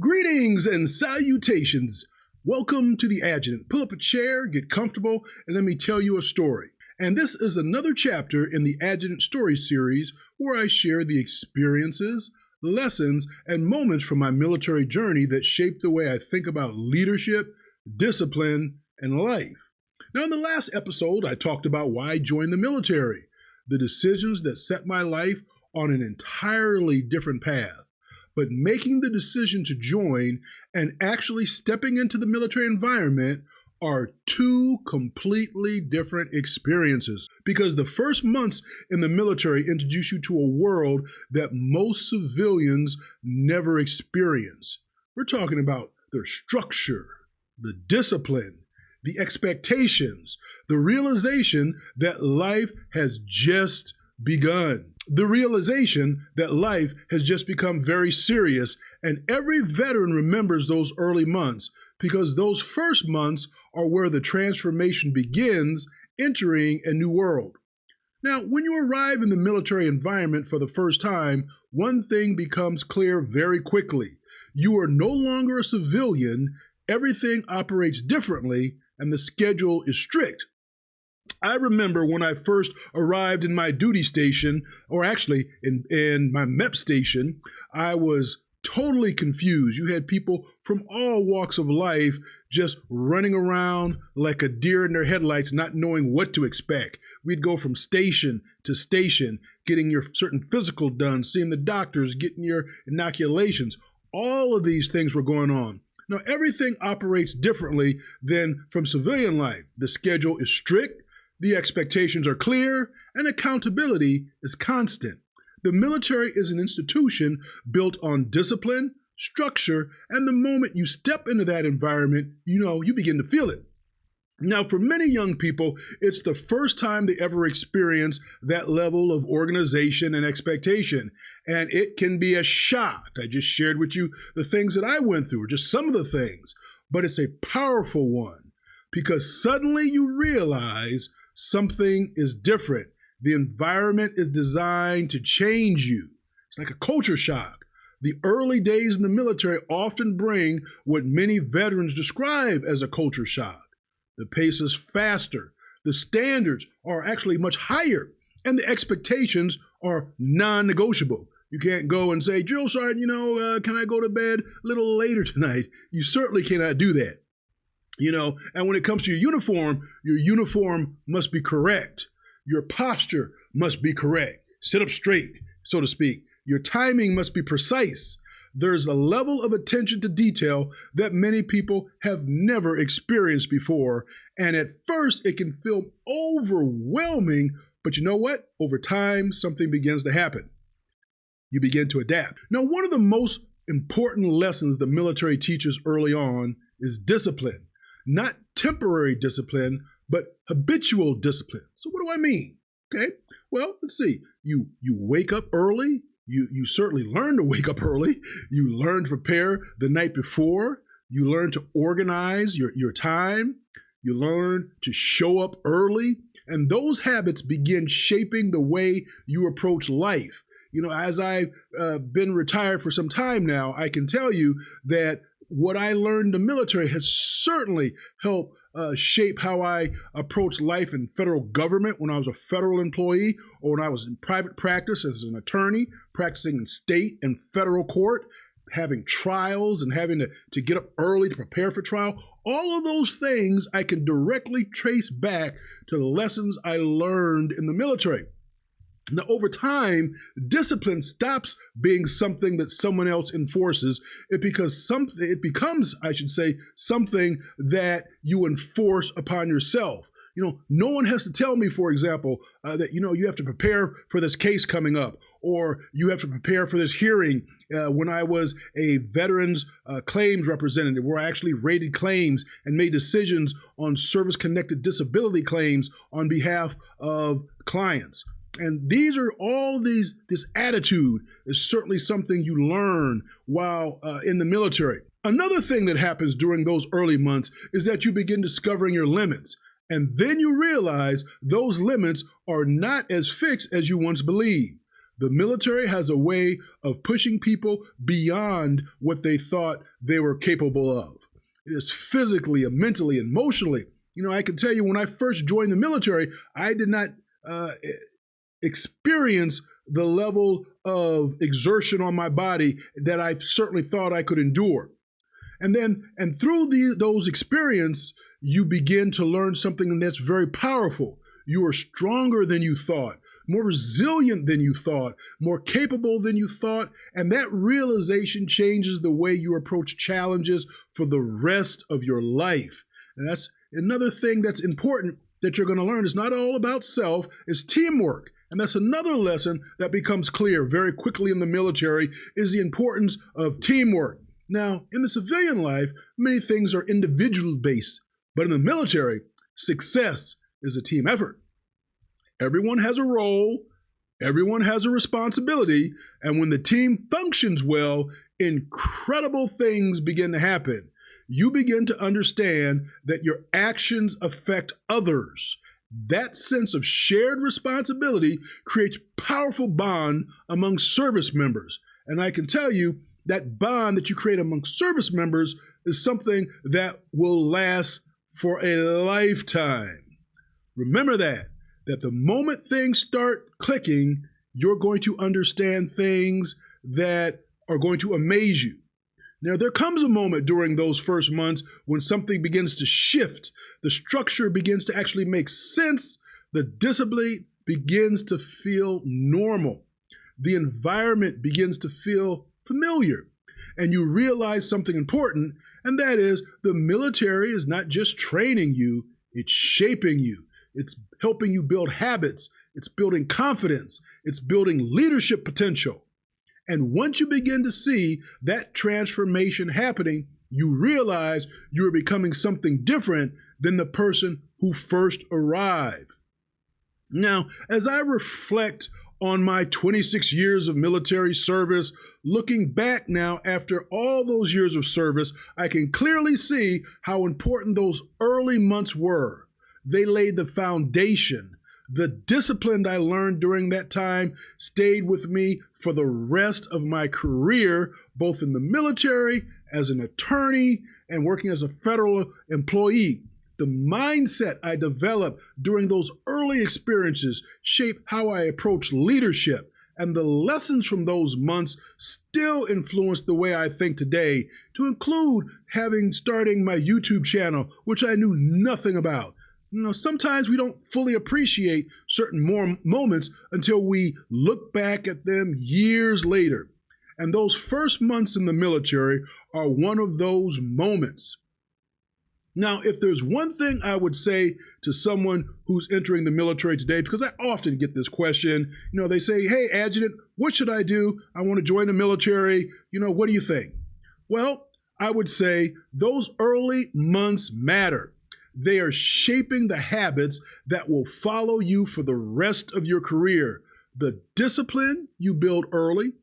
Greetings and salutations. Welcome to the Adjutant. Pull up a chair, get comfortable, and let me tell you a story. And this is another chapter in the Adjutant Story Series where I share the experiences, lessons, and moments from my military journey that shaped the way I think about leadership, discipline, and life. Now, in the last episode, I talked about why I joined the military, the decisions that set my life on an entirely different path. But making the decision to join and actually stepping into the military environment are two completely different experiences. Because the first months in the military introduce you to a world that most civilians never experience. We're talking about the structure, the discipline, the expectations, the realization that life has just begun. The realization that life has just become very serious, and every veteran remembers those early months because those first months are where the transformation begins, entering a new world. Now, when you arrive in the military environment for the first time, one thing becomes clear very quickly. You are no longer a civilian, everything operates differently, and the schedule is strict. I remember when I first arrived in my duty station, or actually in my MEP station, I was totally confused. You had people from all walks of life just running around like a deer in their headlights, not knowing what to expect. We'd go from station to station, getting your certain physical done, seeing the doctors, getting your inoculations. All of these things were going on. Now, everything operates differently than from civilian life. The schedule is strict. The expectations are clear, and accountability is constant. The military is an institution built on discipline, structure, and the moment you step into that environment, you begin to feel it. Now, for many young people, it's the first time they ever experience that level of organization and expectation, and it can be a shock. I just shared with you the things that I went through, just some of the things, but it's a powerful one because suddenly you realize something is different. The environment is designed to change you. It's like a culture shock. The early days in the military often bring what many veterans describe as a culture shock. The pace is faster. The standards are actually much higher, and the expectations are non-negotiable. You can't go and say, Drill Sergeant, can I go to bed a little later tonight? You certainly cannot do that. And when it comes to your uniform must be correct. Your posture must be correct. Sit up straight, so to speak. Your timing must be precise. There's a level of attention to detail that many people have never experienced before. And at first, it can feel overwhelming. But you know what? Over time, something begins to happen. You begin to adapt. Now, one of the most important lessons the military teaches early on is discipline. Not temporary discipline, but habitual discipline. So what do I mean? Okay, well, let's see. You wake up early. You certainly learn to wake up early. You learn to prepare the night before. You learn to organize your time. You learn to show up early. And those habits begin shaping the way you approach life. As I've been retired for some time now, I can tell you that what I learned in the military has certainly helped shape how I approach life in federal government when I was a federal employee or when I was in private practice as an attorney, practicing in state and federal court, having trials and having to get up early to prepare for trial. All of those things I can directly trace back to the lessons I learned in the military. Now, over time, discipline stops being something that someone else enforces. It becomes something that you enforce upon yourself. No one has to tell me, for example, that, you have to prepare for this case coming up, or you have to prepare for this hearing. When I was a veterans claims representative, where I actually rated claims and made decisions on service-connected disability claims on behalf of clients. And these are all this attitude is certainly something you learn while in the military. Another thing that happens during those early months is that you begin discovering your limits. And then you realize those limits are not as fixed as you once believed. The military has a way of pushing people beyond what they thought they were capable of. It is physically and mentally and emotionally. I can tell you when I first joined the military, I did not experience the level of exertion on my body that I certainly thought I could endure. And through those experiences, you begin to learn something that's very powerful. You are stronger than you thought, more resilient than you thought, more capable than you thought, and that realization changes the way you approach challenges for the rest of your life. And that's another thing that's important that you're going to learn. It's not all about self, it's teamwork. And that's another lesson that becomes clear very quickly in the military is the importance of teamwork. Now, in the civilian life, many things are individual-based, but in the military, success is a team effort. Everyone has a role, everyone has a responsibility, and when the team functions well, incredible things begin to happen. You begin to understand that your actions affect others. That sense of shared responsibility creates powerful bond among service members. And I can tell you that bond that you create among service members is something that will last for a lifetime. Remember that the moment things start clicking, you're going to understand things that are going to amaze you. Now, there comes a moment during those first months when something begins to shift. The structure begins to actually make sense. The discipline begins to feel normal. The environment begins to feel familiar. And you realize something important, and that is the military is not just training you, it's shaping you. It's helping you build habits. It's building confidence. It's building leadership potential. And once you begin to see that transformation happening, you realize you're becoming something different than the person who first arrived. Now, as I reflect on my 26 years of military service, looking back now after all those years of service, I can clearly see how important those early months were. They laid the foundation. The discipline I learned during that time stayed with me for the rest of my career, both in the military, as an attorney, and working as a federal employee. The mindset I developed during those early experiences shaped how I approach leadership, and the lessons from those months still influence the way I think today, to include starting my YouTube channel, which I knew nothing about. Sometimes we don't fully appreciate certain moments until we look back at them years later. And those first months in the military are one of those moments. Now, if there's one thing I would say to someone who's entering the military today, because I often get this question, they say, "Hey, Adjutant, what should I do? I want to join the military. What do you think?" Well, I would say those early months matter. They are shaping the habits that will follow you for the rest of your career. The discipline you build early,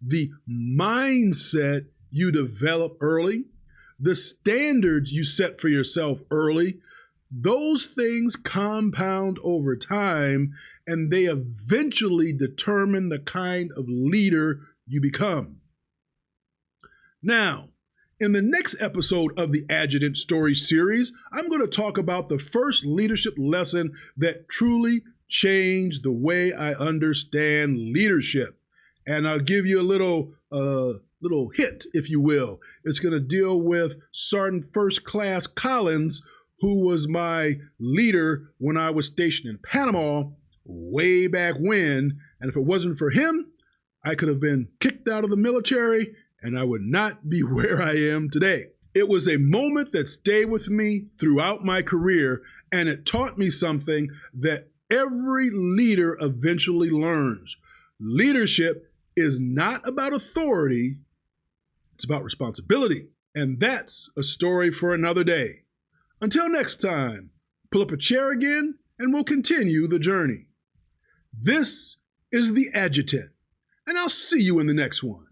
the mindset you develop early, the standards you set for yourself early, those things compound over time, and they eventually determine the kind of leader you become. Now, in the next episode of the Adjutant Story Series, I'm going to talk about the first leadership lesson that truly changed the way I understand leadership. And I'll give you a little hit, if you will. It's going to deal with Sergeant First Class Collins, who was my leader when I was stationed in Panama way back when. And if it wasn't for him, I could have been kicked out of the military and I would not be where I am today. It was a moment that stayed with me throughout my career, and it taught me something that every leader eventually learns. Leadership is not about authority, it's about responsibility. And that's a story for another day. Until next time, pull up a chair again and we'll continue the journey. This is the Adjutant, and I'll see you in the next one.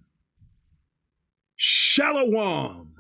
Shalom.